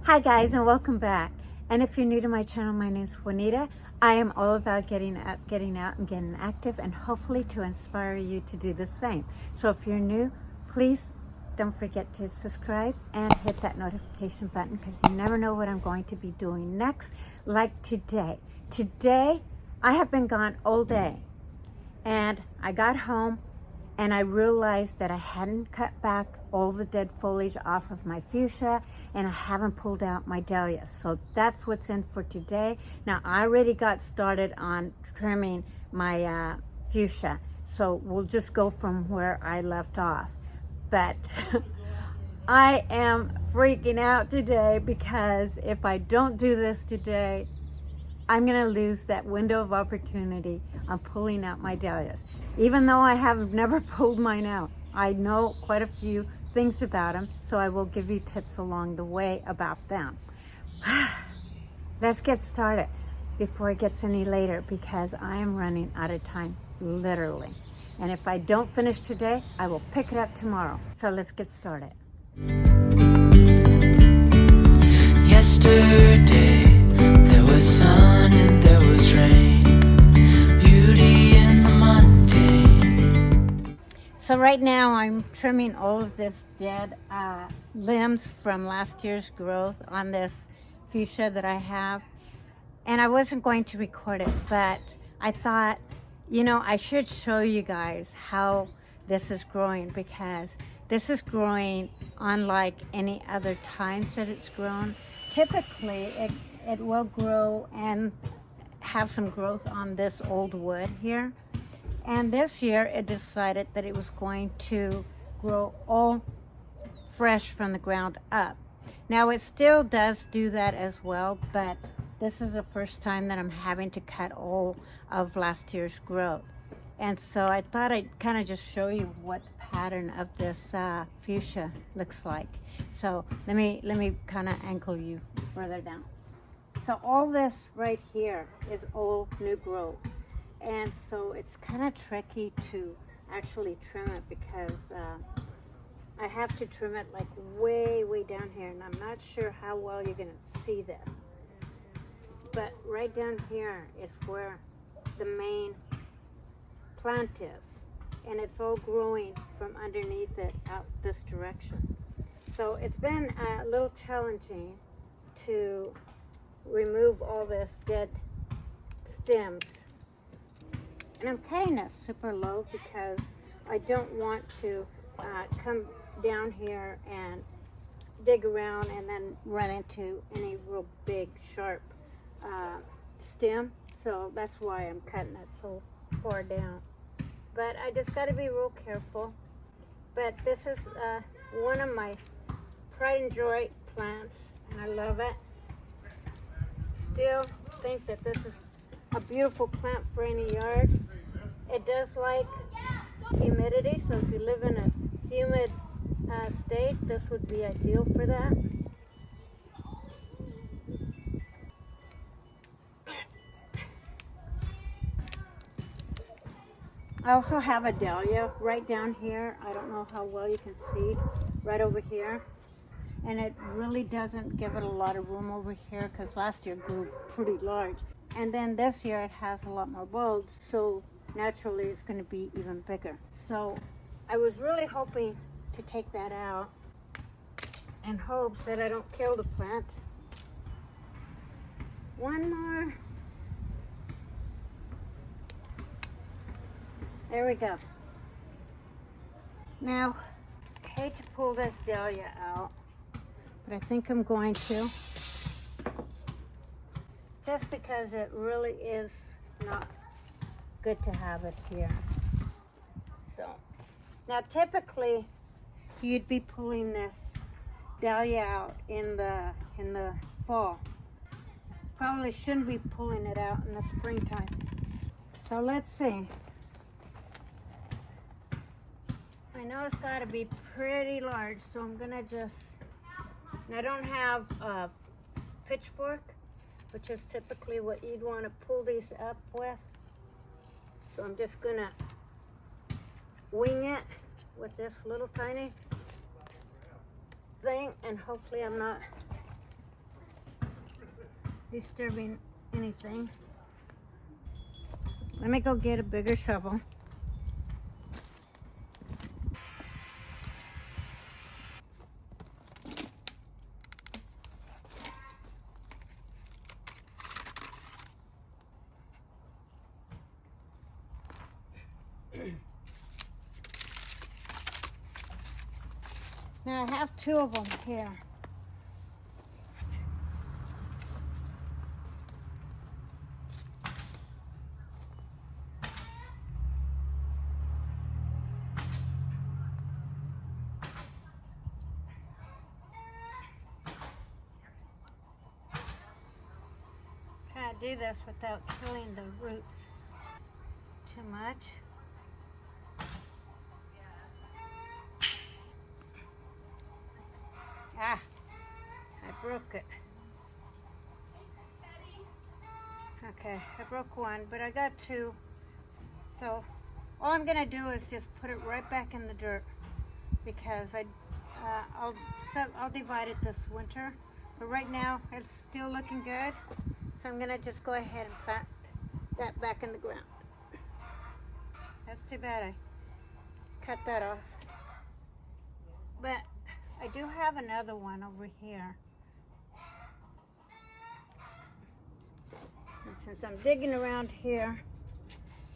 Hi guys, and welcome back. And if you're new to my channel, my name is Juanita. I am all about getting out and getting active, and hopefully to inspire you to do the same. So if you're new, please don't forget to subscribe and hit that notification button, because you never know what I'm going to be doing next. Like today. Today, I have been gone all day, and I got home and I realized that I hadn't cut back all the dead foliage off of my fuchsia, and I haven't pulled out my dahlias. So that's what's in for today. Now, I already got started on trimming my fuchsia, so we'll just go from where I left off. But I am freaking out today, because if I don't do this today, I'm gonna lose that window of opportunity on pulling out my dahlias. Even though I have never pulled mine out, I know quite a few things about them, so I will give you tips along the way about them. Let's get started before it gets any later, because I am running out of time, literally. And if I don't finish today, I will pick it up tomorrow. So let's get started. Yesterday there was sun and there was rain, beauty in the mundane. So right now I'm trimming all of this dead limbs from last year's growth on this fuchsia that I have. And I wasn't going to record it, but I thought, you know, I should show you guys how this is growing, because this is growing unlike any other times that it's grown. Typically, it will grow and have some growth on this old wood here. And this year, it decided that it was going to grow all fresh from the ground up. Now, it still does do that as well, but this is the first time that I'm having to cut all of last year's growth. And so I thought I'd kind of just show you what the pattern of this fuchsia looks like. So let me kind of angle you further down. So all this right here is all new growth. And so it's kind of tricky to actually trim it, because I have to trim it like way down here, and I'm not sure how well you're going to see this. But right down here is where the main plant is, and it's all growing from underneath it out this direction. So it's been a little challenging to remove all this dead stems. And I'm cutting it super low, because I don't want to come down here and dig around and then run into any real big sharp stem. So that's why I'm cutting it so far down. But I just got to be real careful. But this is one of my pride and joy plants, and I love it. Still think that this is a beautiful plant for any yard. It does like humidity, so if you live in a humid state, this would be ideal for that. I also have a dahlia right down here. I don't know how well you can see, right over here. And it really doesn't give it a lot of room over here, because last year grew pretty large. And then this year it has a lot more bulbs, so naturally it's going to be even bigger. So I was really hoping to take that out in hopes that I don't kill the plant. One more. There we go. Now, I hate to pull this dahlia out, but I think I'm going to, just because it really is not good to have it here. So now typically you'd be pulling this dahlia out in the fall. Probably shouldn't be pulling it out in the springtime. So let's see. I know it's got to be pretty large, so I'm gonna just, and I don't have a pitchfork, which is typically what you'd want to pull these up with. So I'm just gonna wing it with this little tiny thing, and hopefully I'm not disturbing anything. Let me go get a bigger shovel. Now I have two of them here. Try to do this without killing the roots too much. Ah, I broke it. Okay, I broke one, but I got two. So all I'm gonna do is just put it right back in the dirt because I'll divide it this winter. But right now it's still looking good, so I'm gonna just go ahead and plant that back in the ground. That's too bad I cut that off. But I do have another one over here. And since I'm digging around here,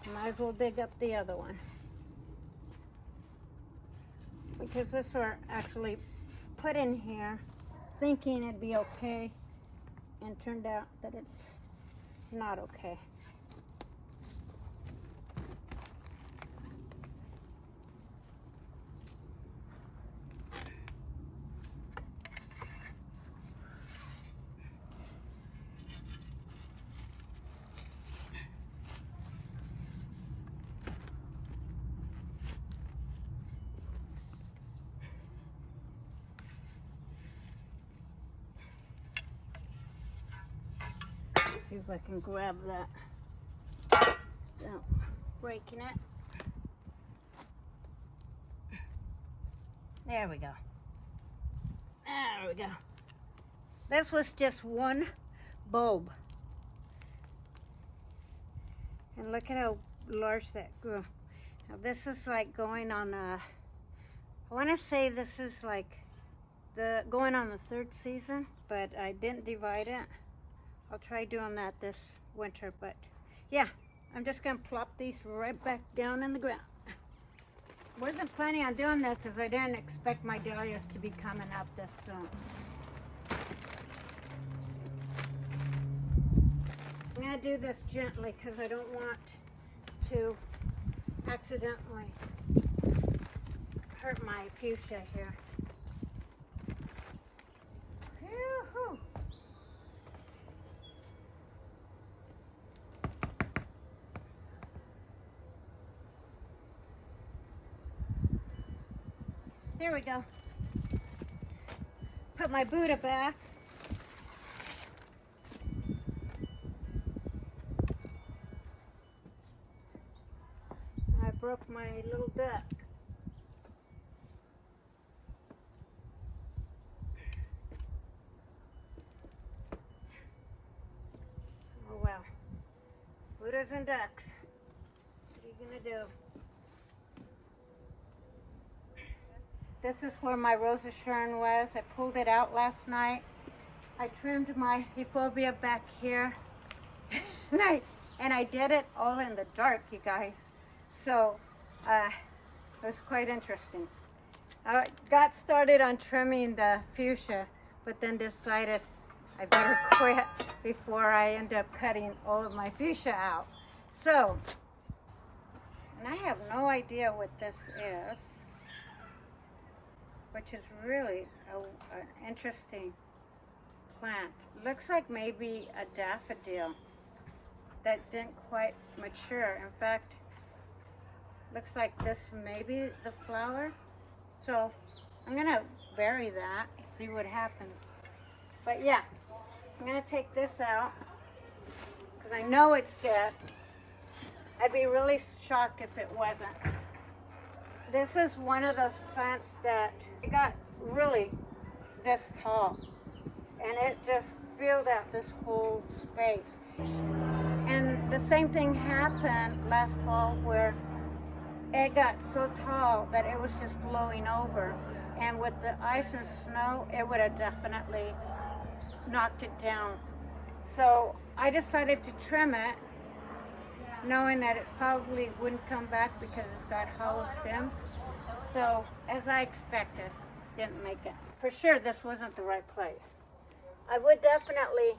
I might as well dig up the other one. Because this were actually put in here thinking it'd be okay, and turned out that it's not okay. See if I can grab that without breaking it. There we go. There we go. This was just one bulb. And look at how large that grew. Now this is like going on I want to say this is like going on the third season, but I didn't divide it. I'll try doing that this winter, but yeah, I'm just gonna plop these right back down in the ground. Wasn't planning on doing that because I didn't expect my dahlias to be coming up this soon. I'm gonna do this gently because I don't want to accidentally hurt my fuchsia here. Woo-hoo. There we go. Put my Buddha back. I broke my little duck. Oh well. Buddhas and ducks. What are you gonna do? This is where my Rose of Sharon was. I pulled it out last night. I trimmed my euphorbia back here. and I did it all in the dark, you guys. So it was quite interesting. I got started on trimming the fuchsia, but then decided I better quit before I end up cutting all of my fuchsia out. So, and I have no idea what this is, which is really an interesting plant. Looks like maybe a daffodil that didn't quite mature. In fact, looks like this may be the flower. So I'm gonna bury that, see what happens. But yeah, I'm gonna take this out because I know it's dead. I'd be really shocked if it wasn't. This is one of those plants that got really this tall, and it just filled out this whole space. And the same thing happened last fall where it got so tall that it was just blowing over. And with the ice and snow, it would have definitely knocked it down. So I decided to trim it, knowing that it probably wouldn't come back because it's got hollow stems. So, as I expected, didn't make it. For sure, this wasn't the right place. I would definitely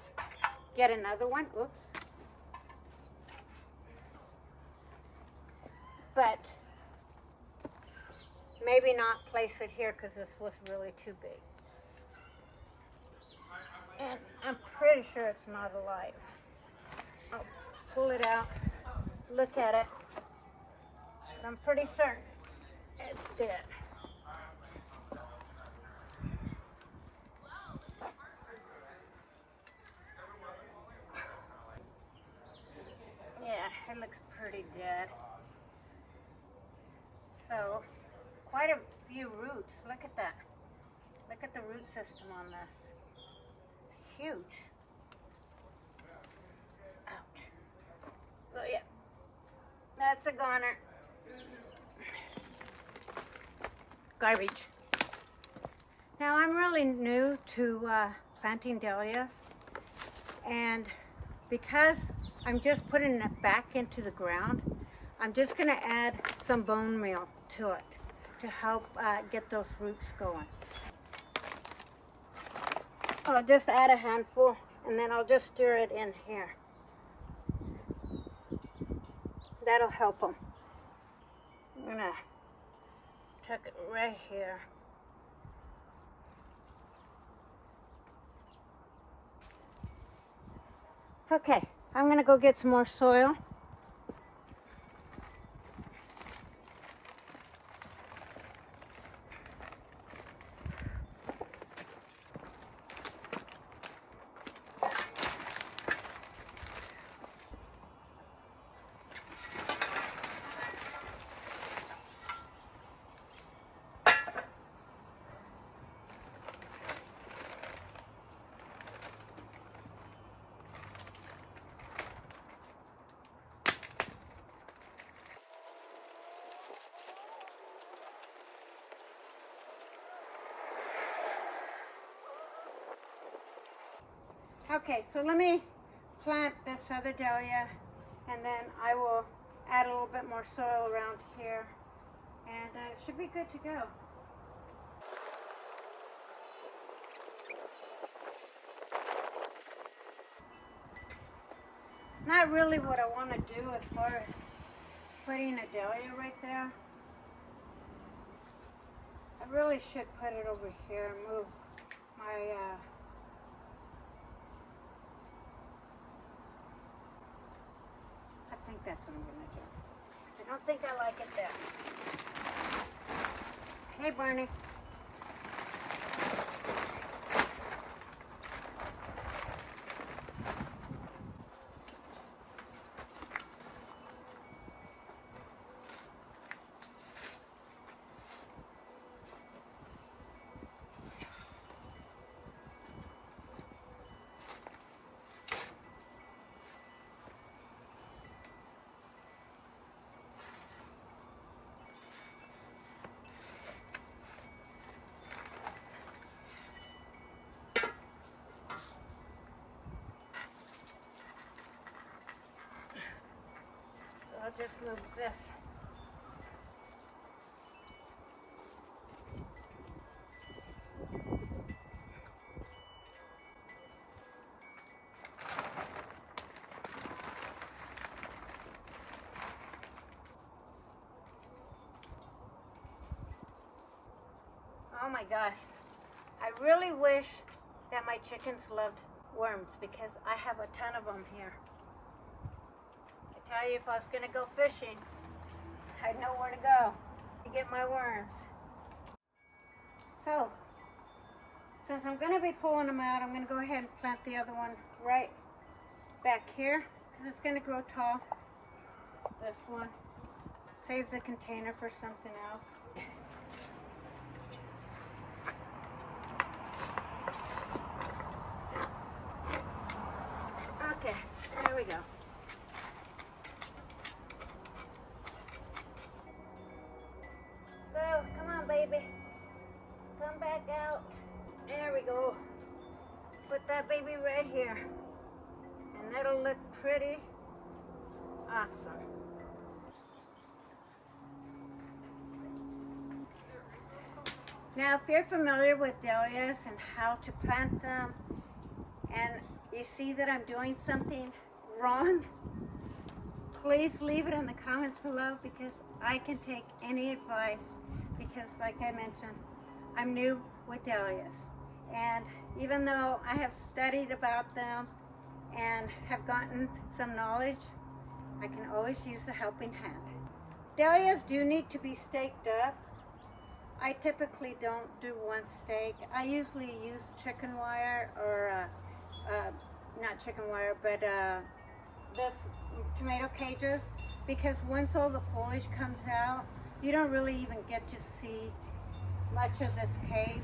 get another one. Oops. But maybe not place it here because this was really too big. And I'm pretty sure it's not alive. I'll pull it out, look at it, but I'm pretty certain it's dead. Yeah, it looks pretty dead. So, quite a few roots. Look at that. Look at the root system on this. Huge. Ouch. So yeah, that's a goner. Garbage. Now I'm really new to planting dahlias, and because I'm just putting it back into the ground, I'm just going to add some bone meal to it to help get those roots going. I'll just add a handful and then I'll just stir it in here. That'll help them. I'm gonna tuck it right here. Okay, I'm gonna go get some more soil. Okay, so let me plant this other dahlia and then I will add a little bit more soil around here and it should be good to go. Not really what I want to do as far as putting a dahlia right there. I really should put it over here and move my I think that's what I'm going to do. I don't think I like it there. Hey, Barney. I'll just move this. Oh my gosh. I really wish that my chickens loved worms because I have a ton of them here. Tell you, if I was going to go fishing, I'd know where to go to get my worms. So, since I'm going to be pulling them out, I'm going to go ahead and plant the other one right back here because it's going to grow tall. This one. Save the container for something else. we go. So, come on, baby. Come back out. There we go. Put that baby right here. And that'll look pretty awesome. Now, if you're familiar with dahlias and how to plant them, and you see that I'm doing something wrong, please leave it in the comments below, because I can take any advice, because like I mentioned, I'm new with dahlias. And even though I have studied about them and have gotten some knowledge, I can always use a helping hand. Dahlias do need to be staked up. I typically don't do one stake. I usually use chicken wire, or not chicken wire, but this tomato cages, because once all the foliage comes out, you don't really even get to see much of this cage,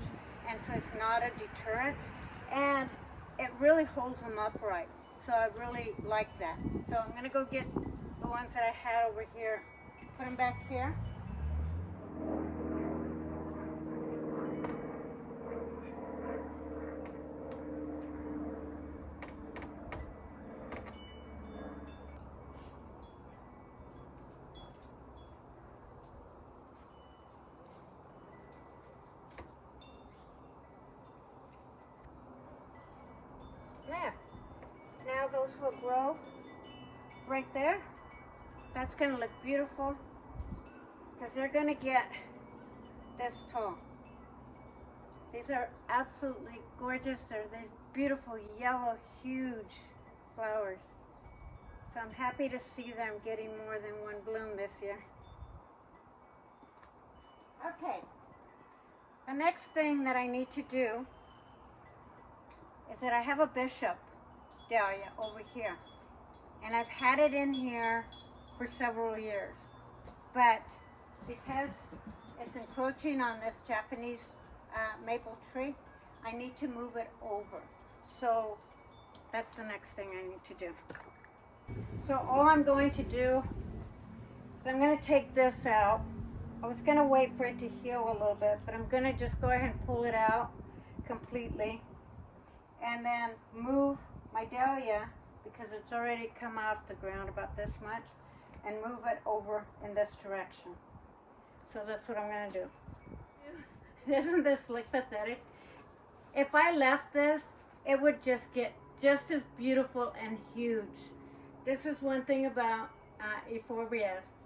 and so it's not a deterrent, and it really holds them upright. So I really like that. So I'm gonna go get the ones that I had over here, put them back here. There. Now those will grow right there. That's going to look beautiful, because they're going to get this tall. These are absolutely gorgeous. They're these beautiful yellow, huge flowers. So I'm happy to see them getting more than one bloom this year. Okay. The next thing that I need to do is that I have a Bishop Dahlia over here, and I've had it in here for several years, but because it's encroaching on this Japanese maple tree, I need to move it over. So that's the next thing I need to do. So all I'm going to do is I'm going to take this out. I was going to wait for it to heal a little bit, but I'm going to just go ahead and pull it out completely, and then move my dahlia, because it's already come off the ground about this much, and move it over in this direction. So that's what I'm going to do. Isn't this look pathetic? If I left this, it would just get just as beautiful and huge. This is one thing about euphorbias.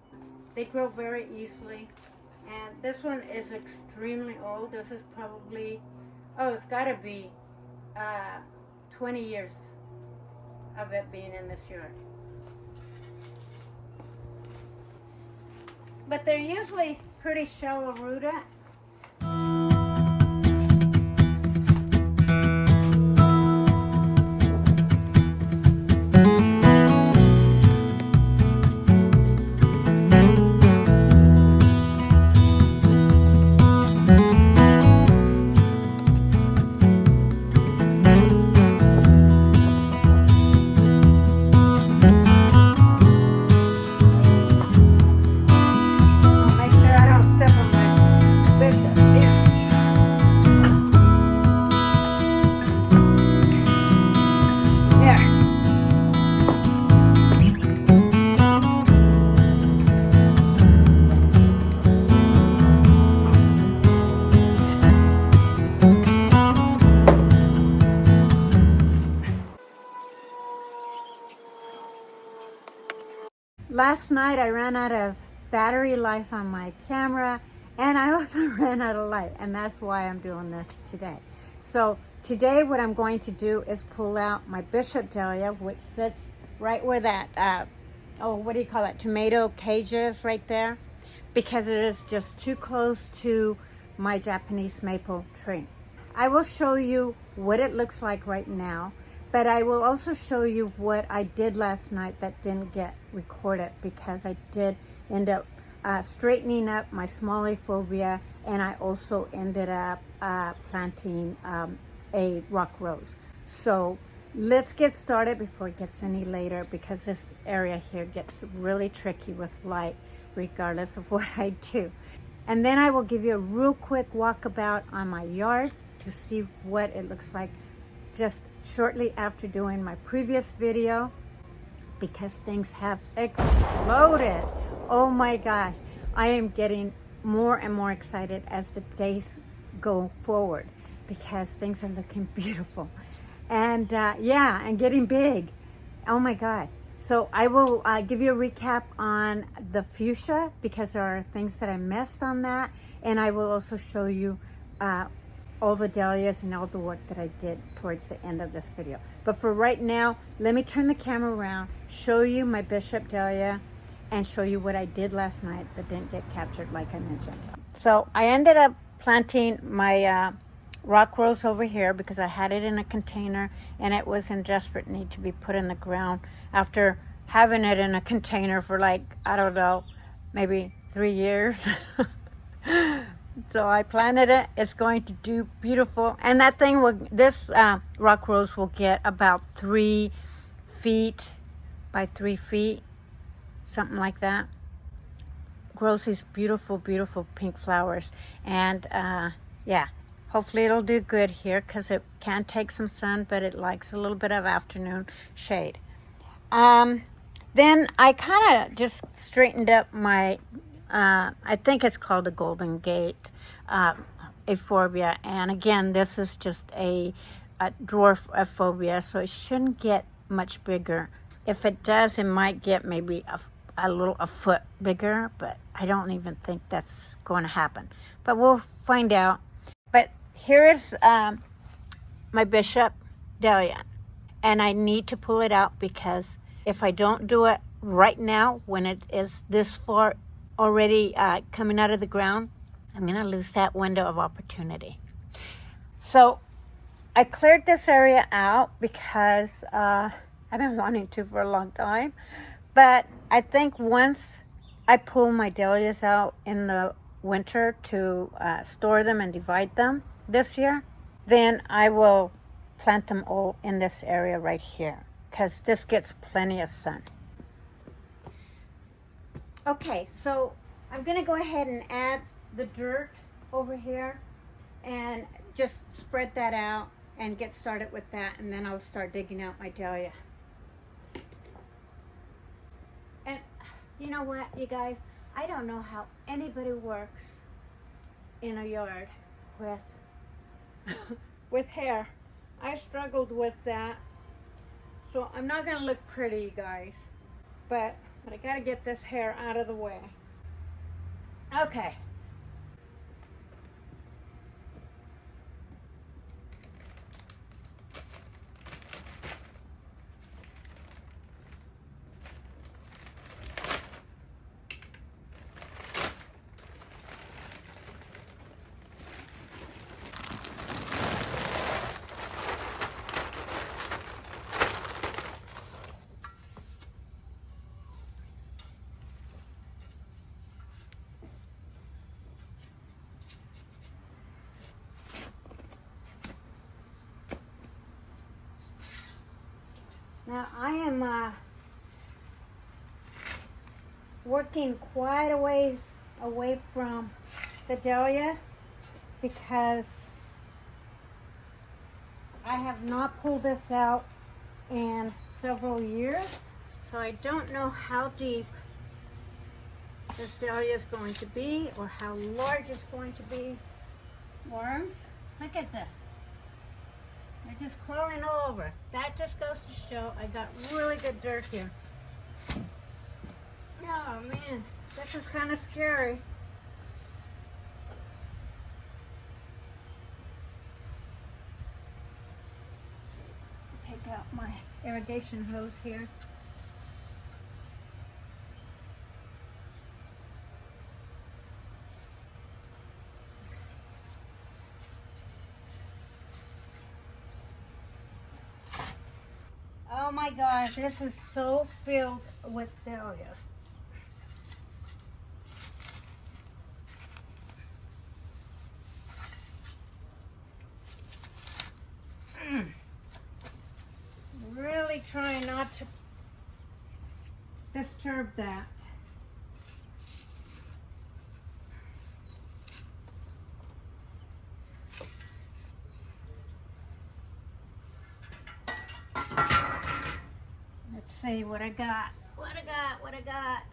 They grow very easily, and this one is extremely old. This is probably, oh, it's got to be 20 years of it being in this yard. But they're usually pretty shallow rooted. Last night I ran out of battery life on my camera, and I also ran out of light, and that's why I'm doing this today. So today what I'm going to do is pull out my Bishop Dahlia, which sits right where that, what do you call that, tomato cage is right there, because it is just too close to my Japanese maple tree. I will show you what it looks like right now, but I will also show you what I did last night that didn't get recorded, because I did end up straightening up my small euphorbia, and I also ended up planting a rock rose. So let's get started before it gets any later, because this area here gets really tricky with light regardless of what I do. And then I will give you a real quick walkabout on my yard to see what it looks like just shortly after doing my previous video, because things have exploded. Oh my gosh, I am getting more and more excited as the days go forward, because things are looking beautiful. And yeah, and getting big. Oh my God. So I will give you a recap on the fuchsia, because there are things that I missed on that. And I will also show you all the dahlias and all the work that I did towards the end of this video. But for right now, let me turn the camera around, show you my Bishop dahlia, and show you what I did last night that didn't get captured like I mentioned. So I ended up planting my rock rose over here because I had it in a container and it was in desperate need to be put in the ground after having it in a container for like, I don't know, maybe 3 years. So I planted it. It's going to do beautiful. And that thing will, this rock rose will get about 3 feet by 3 feet, something like that. Grows these beautiful, beautiful pink flowers. And yeah, hopefully it'll do good here, because it can take some sun, but it likes a little bit of afternoon shade. Then I kind of just straightened up my, I think it's called a Golden Gate euphorbia. And again, this is just a dwarf euphorbia, so it shouldn't get much bigger. If it does, it might get maybe a foot bigger, but I don't even think that's going to happen. But we'll find out. But here is my Bishop dahlia, and I need to pull it out, because if I don't do it right now when it is this far already coming out of the ground, I'm going to lose that window of opportunity. So I cleared this area out because I've been wanting to for a long time. But I think once I pull my dahlias out in the winter to store them and divide them this year, then I will plant them all in this area right here, because this gets plenty of sun. Okay, so I'm going to go ahead and add the dirt over here and just spread that out and get started with that, and then I'll start digging out my dahlia. And you know what, you guys, I don't know how anybody works in a yard with with hair. I struggled with that, so I'm not gonna look pretty, you guys, but I gotta get this hair out of the way. Okay. Now I am working quite a ways away from the dahlia, because I have not pulled this out in several years, so I don't know how deep this dahlia is going to be or how large it's going to be. Worms, look at this. They're just crawling all over. That just goes to show I got really good dirt here. Oh man, this is kind of scary. Let's see, take out my irrigation hose here. Oh my gosh, this is so filled with dahlias. really trying not to disturb that. Let's see what I got. What I got.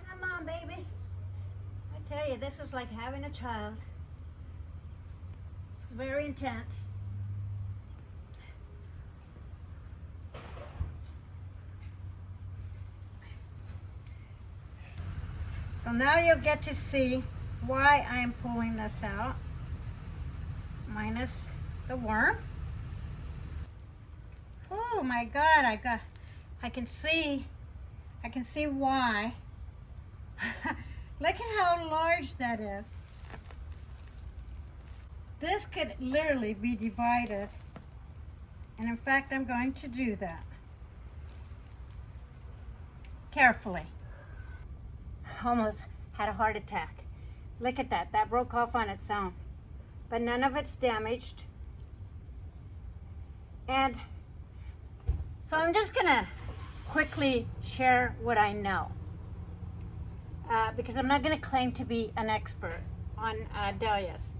Come on, baby. I tell you, this is like having a child. Very intense. So now you'll get to see why I'm pulling this out, minus the worm. Oh my God, I can see why. Look at how large that is. This could literally be divided. And in fact, I'm going to do that. Carefully. Almost had a heart attack. Look at that. That broke off on its own. But none of it's damaged. And so I'm just going to quickly share what I know. Because I'm not going to claim to be an expert on dahlias.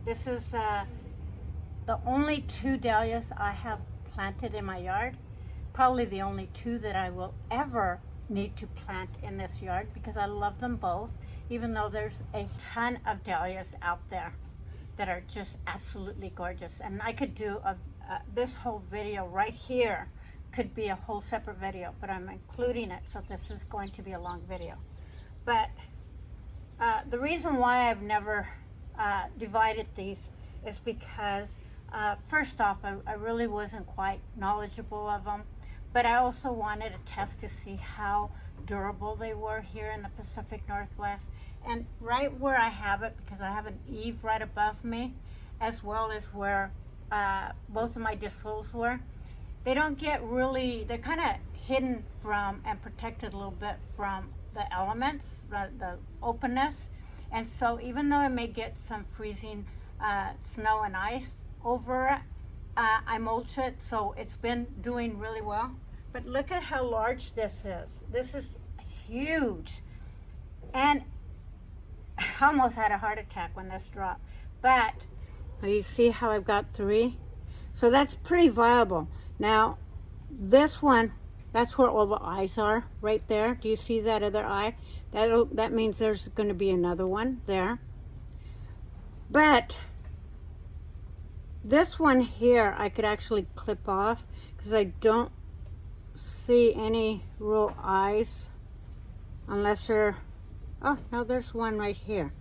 This is the only 2 dahlias I have planted in my yard. Probably the only 2 that I will ever need to plant in this yard, because I love them both, even though there's a ton of dahlias out there that are just absolutely gorgeous. And I could do this whole video right here could be a whole separate video, but I'm including it, so this is going to be a long video. But the reason why I've never divided these is because first off, I really wasn't quite knowledgeable of them, but I also wanted a test to see how durable they were here in the Pacific Northwest. And right where I have it, because I have an eave right above me, as well as where both of my De Sols were, they don't get really, they're kind of hidden from and protected a little bit from the elements, the openness. And so even though I may get some freezing snow and ice over it, I mulch it, so it's been doing really well. But look at how large this is. This is huge. And I almost had a heart attack when this dropped. But you see how I've got 3? So that's pretty viable. Now, this one, that's where all the eyes are, right there. Do you see that other eye? That means there's going to be another one there. But this one here, I could actually clip off, because I don't see any real eyes, unless they're, oh, no, there's one right here.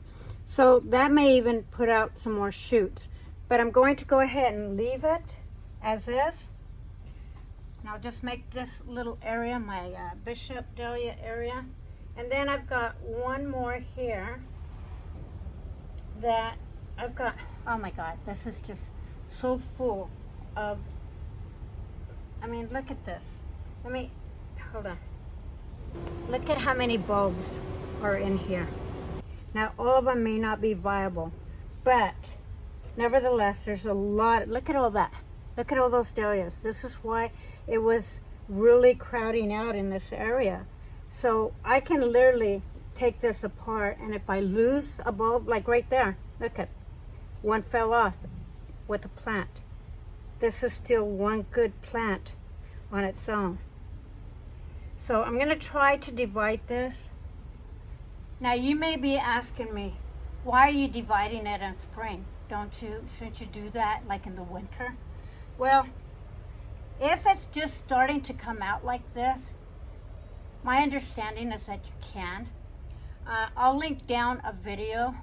So that may even put out some more shoots. But I'm going to go ahead and leave it as is. And I'll just make this little area my Bishop Dahlia area. And then I've got one more here that I've got, oh my God, this is just so full of, I mean, look at this. Let me, hold on. Look at how many bulbs are in here. Now, all of them may not be viable, but nevertheless, there's a lot. Look at all that. Look at all those dahlias. This is why it was really crowding out in this area. So I can literally take this apart, and if I lose a bulb, like right there, look at, one fell off with a plant. This is still one good plant on its own. So I'm gonna try to divide this. Now you may be asking me, why are you dividing it in spring? Shouldn't you do that like in the winter? Well, if it's just starting to come out like this, my understanding is that you can. I'll link down a video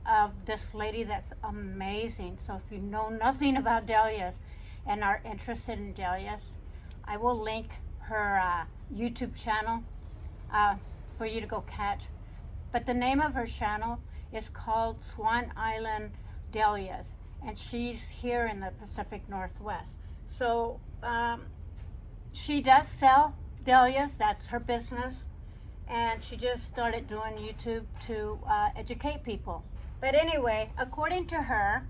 of this lady that's amazing. So if you know nothing about dahlias and are interested in dahlias, I will link her YouTube channel for you to go catch. But the name of her channel is called Swan Island Dahlias, and she's here in the Pacific Northwest. So she does sell dahlias, that's her business, and she just started doing YouTube to educate people. But anyway, according to her,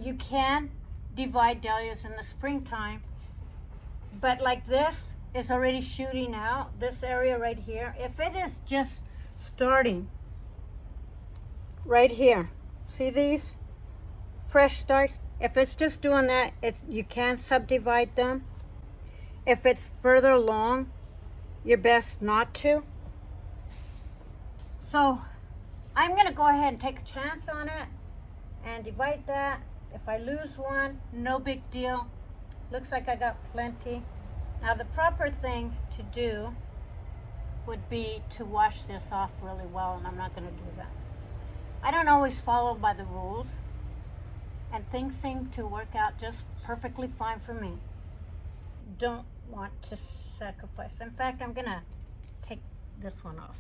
you can divide dahlias in the springtime, but like this is already shooting out, this area right here. If it is just starting right here, see these fresh starts? If it's just doing that, you can subdivide them. If it's further along, you're best not to. So I'm gonna go ahead and take a chance on it and divide that. If I lose one, no big deal. Looks like I got plenty. Now the proper thing to do would be to wash this off really well, and I'm not gonna do that. I don't always follow by the rules, and things seem to work out just perfectly fine for me. Don't want to sacrifice. In fact, I'm gonna take this one off.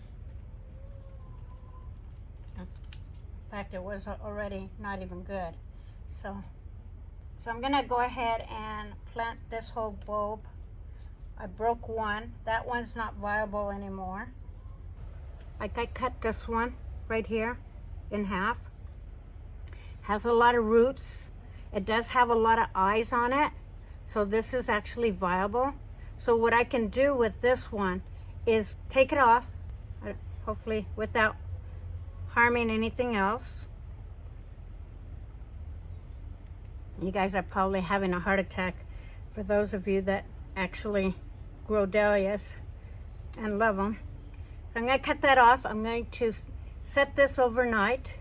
In fact, it was already not even good. So I'm gonna go ahead and plant this whole bulb. I broke one. That one's not viable anymore. Like I cut this one right here in half. Has a lot of roots. It does have a lot of eyes on it. So this is actually viable. So what I can do with this one is take it off, hopefully without harming anything else. You guys are probably having a heart attack for those of you that actually grow dahlias and love them. I'm going to cut that off. I'm going to set this overnight.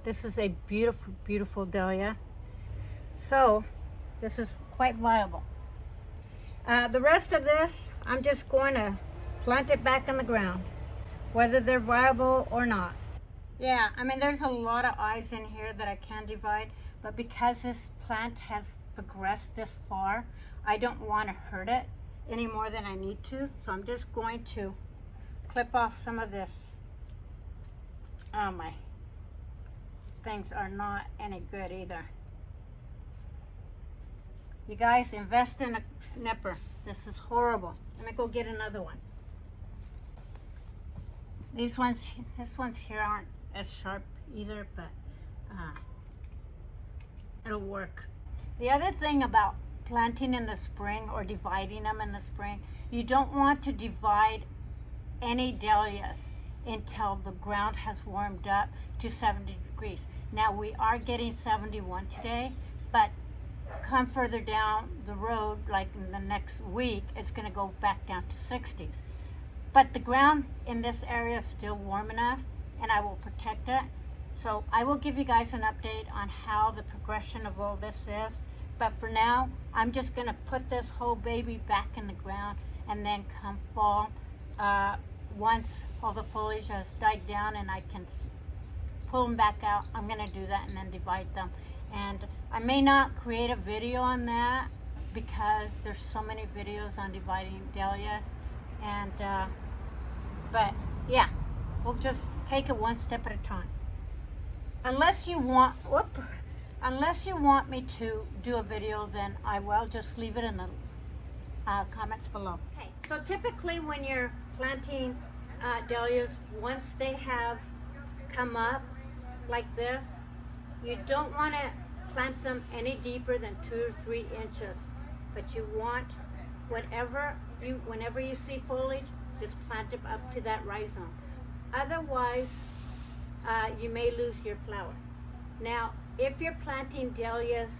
This is a beautiful, beautiful dahlia. So this is quite viable. The rest of this, I'm just going to plant it back in the ground, whether they're viable or not. Yeah, I mean, there's a lot of eyes in here that I can divide, but because this plant has progressed this far, I don't want to hurt it any more than I need to. So I'm just going to clip off some of this. Oh, my things are not any good either. You guys, invest in a nipper. This is horrible. Let me go get another one. This ones here aren't as sharp either, but it'll work. The other thing about planting in the spring or dividing them in the spring, you don't want to divide any dahlias until the ground has warmed up to 70 degrees. Now we are getting 71 today, but come further down the road, like in the next week, it's going to go back down to 60s. But the ground in this area is still warm enough, and I will protect it. So I will give you guys an update on how the progression of all this is. But for now, I'm just going to put this whole baby back in the ground, and then come fall, once all the foliage has died down and I can pull them back out, I'm going to do that and then divide them. And I may not create a video on that because there's so many videos on dividing dahlias. And but yeah, we'll just take it one step at a time. Unless you want me to do a video, then I will. Just leave it in the comments below. Okay, so typically when you're planting dahlias, once they have come up like this, you don't want to plant them any deeper than 2 or 3 inches, but you want whenever you see foliage, just plant it up to that rhizome. Otherwise, you may lose your flower. Now, if you're planting dahlias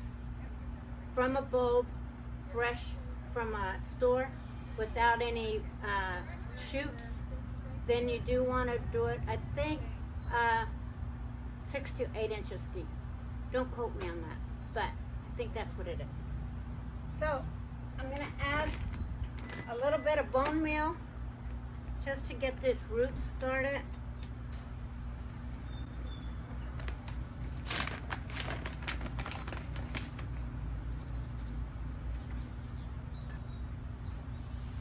from a bulb, fresh from a store, without any shoots, then you do want to do it, I think, 6 to 8 inches deep. Don't quote me on that, but I think that's what it is. So I'm going to add a little bit of bone meal just to get this root started.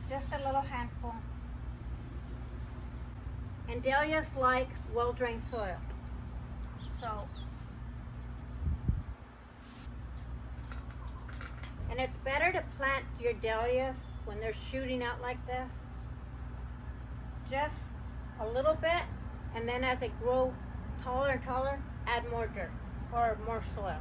Just a little handful. And dahlias like well-drained soil. So, and it's better to plant your dahlias when they're shooting out like this. Just a little bit, and then as they grow taller and taller, add more dirt or more soil.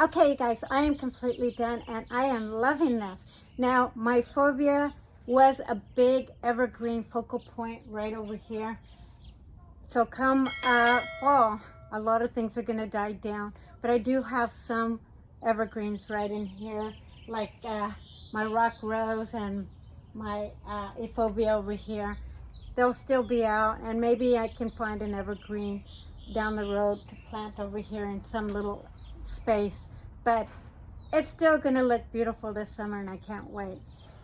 Okay, you guys, I am completely done and I am loving this. Now, my phobia was a big evergreen focal point right over here. So come fall, a lot of things are going to die down. But I do have some evergreens right in here, like my rock rose and my euphorbia over here. They'll still be out, and maybe I can find an evergreen down the road to plant over here in some little space. But it's still going to look beautiful this summer, and I can't wait.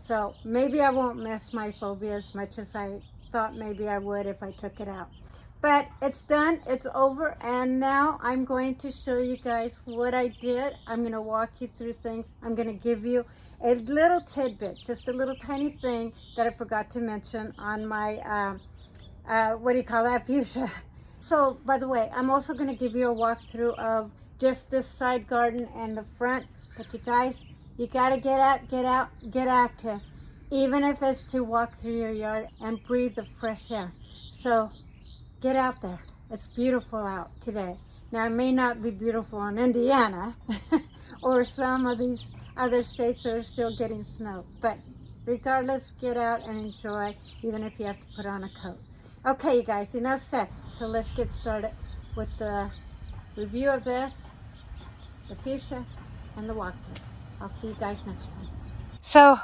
So maybe I won't miss my phobia as much as I thought maybe I would if I took it out. But it's done, it's over, and now I'm going to show you guys what I did. I'm going to walk you through things. I'm going to give you a little tidbit, just a little tiny thing that I forgot to mention on my, what do you call that, fuchsia. So, by the way, I'm also going to give you a walkthrough of just this side garden and the front. But you guys, you got to get out, get active. Even if it's to walk through your yard and breathe the fresh air. So, get out there. It's beautiful out today. Now, it may not be beautiful in Indiana or some of these other states that are still getting snow. But regardless, get out and enjoy, even if you have to put on a coat. Okay, you guys, enough said. So let's get started with the review of this, the fuchsia, and the walkthrough. I'll see you guys next time. So,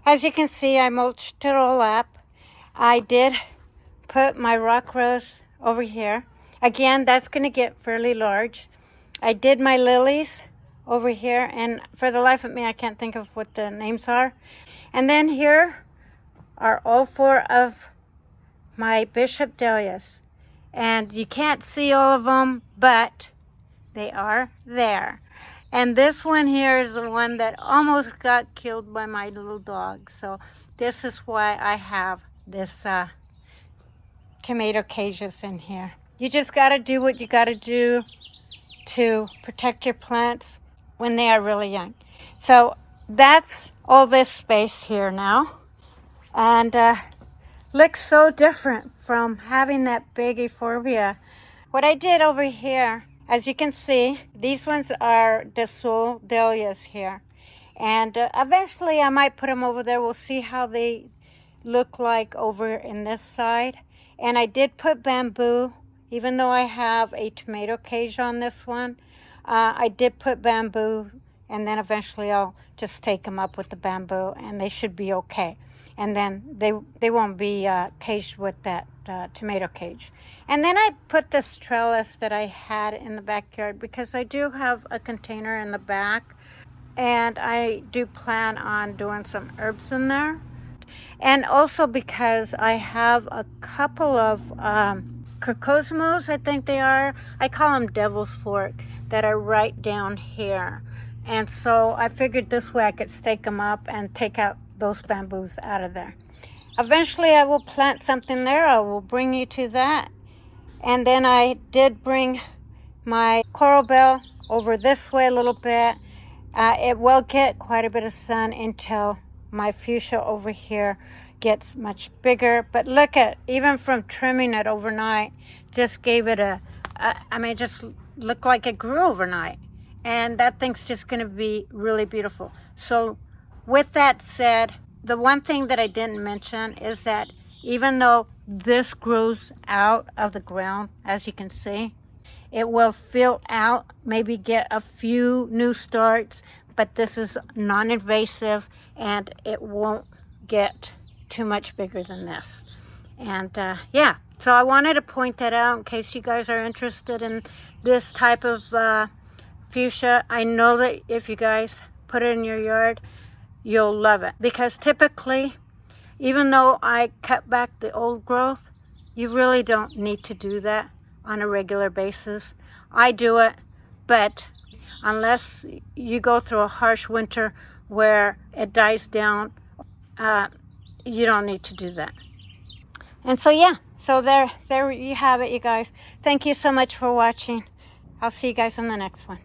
as you can see, I mulched it all up. I did put my rock rose over here. Again, that's going to get fairly large. I did my lilies over here, and for the life of me, I can't think of what the names are. And then here are all four of my Bishop dahlias. And you can't see all of them, but they are there. And this one here is the one that almost got killed by my little dog. So this is why I have this tomato cages in here. You just got to do what you got to do to protect your plants when they are really young. So that's all this space here now. And looks so different from having that big euphorbia. What I did over here, as you can see, these ones are De Sol dahlias here. And eventually I might put them over there. We'll see how they look like over in this side. And I did put bamboo, even though I have a tomato cage on this one. I did put bamboo, and then eventually I'll just take them up with the bamboo, and they should be okay. And then they won't be caged with that tomato cage. And then I put this trellis that I had in the backyard because I do have a container in the back, and I do plan on doing some herbs in there. And also because I have a couple of crocosmos, I think they are. I call them devil's fork, that are right down here. And so I figured this way I could stake them up and take out those bamboos out of there. Eventually I will plant something there. I will bring you to that. And then I did bring my coral bell over this way a little bit. It will get quite a bit of sun until my fuchsia over here gets much bigger. But look at, even from trimming it overnight, just gave it it just looked like it grew overnight. And that thing's just going to be really beautiful. So with that said, the one thing that I didn't mention is that even though this grows out of the ground, as you can see, it will fill out, maybe get a few new starts, but this is non-invasive and it won't get too much bigger than this. And yeah, so I wanted to point that out in case you guys are interested in this type of fuchsia. I know that if you guys put it in your yard, you'll love it. Because typically, even though I cut back the old growth, you really don't need to do that on a regular basis. I do it, but unless you go through a harsh winter where it dies down, you don't need to do that. And so yeah, so there you have it, you guys. Thank you so much for watching. I'll see you guys in the next one.